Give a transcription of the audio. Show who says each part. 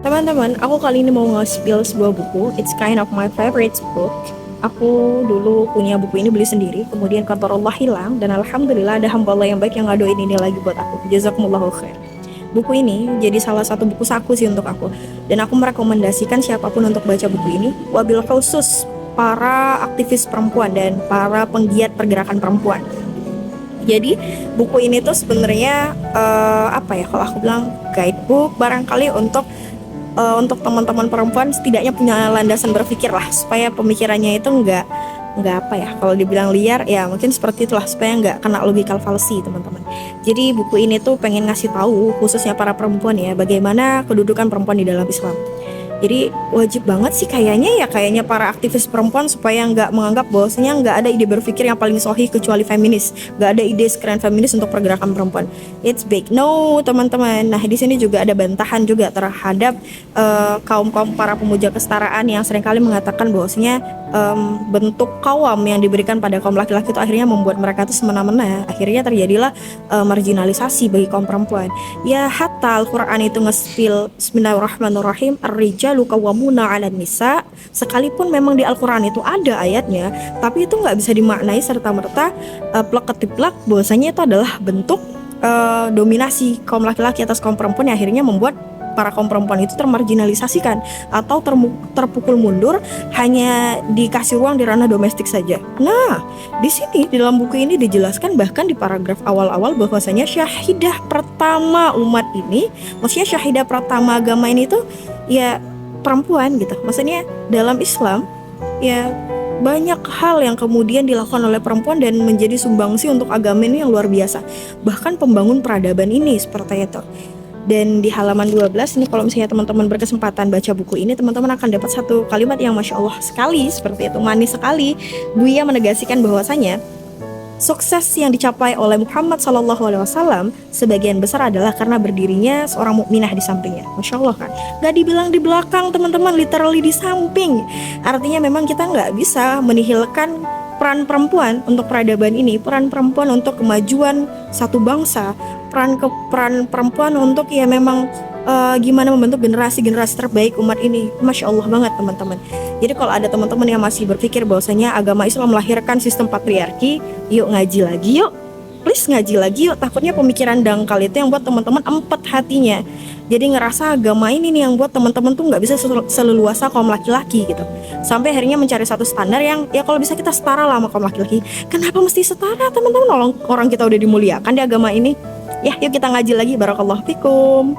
Speaker 1: Teman-teman, aku kali ini mau nge-spill sebuah buku. It's kind of my favorite book. Aku dulu punya buku ini beli sendiri, kemudian kantor Allah hilang, dan alhamdulillah ada hamba Allah yang baik yang ngadoin ini lagi buat aku. Jazakumullahu khair. Buku ini jadi salah satu buku saku sih untuk aku, dan aku merekomendasikan siapapun untuk baca buku ini, wabil khusus para aktivis perempuan dan para penggiat pergerakan perempuan. Jadi buku ini tuh sebenarnya apa ya, kalau aku bilang guidebook barangkali untuk teman-teman perempuan setidaknya punya landasan berpikir lah, supaya pemikirannya itu nggak apa ya, kalau dibilang liar ya mungkin seperti itulah, supaya nggak kena logical fallacy teman-teman. Jadi buku ini tuh pengen ngasih tahu khususnya para perempuan ya, bagaimana kedudukan perempuan di dalam Islam. Jadi wajib banget sih kayaknya para aktivis perempuan supaya nggak menganggap bahwasanya nggak ada ide berpikir yang paling sahih kecuali feminis, nggak ada ide sekeren feminis untuk pergerakan perempuan. It's big no teman-teman. Nah di sini juga ada bantahan juga terhadap kaum para pemuja kesetaraan yang seringkali mengatakan bahwasanya bentuk kawam yang diberikan pada kaum laki-laki itu akhirnya membuat mereka itu semena-mena. Akhirnya terjadilah marginalisasi bagi kaum perempuan. Ya hatta Al-Quran itu nge-spill Bismillahirrahmanirrahim, ar-rijalu qawwamuna 'alan nisa. Sekalipun memang di Al-Quran itu ada ayatnya, tapi itu nggak bisa dimaknai serta-merta plek ketiplak bahwasanya itu adalah bentuk dominasi kaum laki-laki atas kaum perempuan yang akhirnya membuat para kaum perempuan itu termarginalisasikan atau terpukul mundur, hanya dikasih ruang di ranah domestik saja. Nah, di sini di dalam buku ini dijelaskan bahkan di paragraf awal-awal bahwasanya syahidah pertama umat ini, maksudnya syahidah pertama agama ini tuh ya perempuan gitu. Maksudnya dalam Islam ya banyak hal yang kemudian dilakukan oleh perempuan dan menjadi sumbangsi untuk agama ini yang luar biasa. Bahkan pembangun peradaban ini seperti itu. Dan di halaman 12 ini kalau misalnya teman-teman berkesempatan baca buku ini, teman-teman akan dapat satu kalimat yang Masya Allah sekali, seperti itu, manis sekali. Buya menegaskan bahwasanya sukses yang dicapai oleh Muhammad SAW sebagian besar adalah karena berdirinya seorang mukminah di sampingnya. Masya Allah kan, gak dibilang di belakang teman-teman, literally di samping. Artinya memang kita gak bisa menihilkan peran perempuan untuk peradaban ini, peran perempuan untuk kemajuan satu bangsa, peran perempuan untuk ya memang gimana membentuk generasi-generasi terbaik umat ini. Masya Allah banget teman-teman. Jadi kalau ada teman-teman yang masih berpikir bahwasanya agama Islam melahirkan sistem patriarki, yuk ngaji lagi yuk, please ngaji lagi yuk. Takutnya pemikiran dangkal itu yang buat teman-teman empet hatinya, jadi ngerasa agama ini nih yang buat teman-teman tuh nggak bisa seleluasa kaum laki-laki gitu, sampai akhirnya mencari satu standar yang ya kalau bisa kita setara lah sama kaum laki-laki. Kenapa mesti setara teman-teman? Orang kita udah dimuliakan di agama ini. Ya yuk kita ngaji lagi. Barakallahu fikum.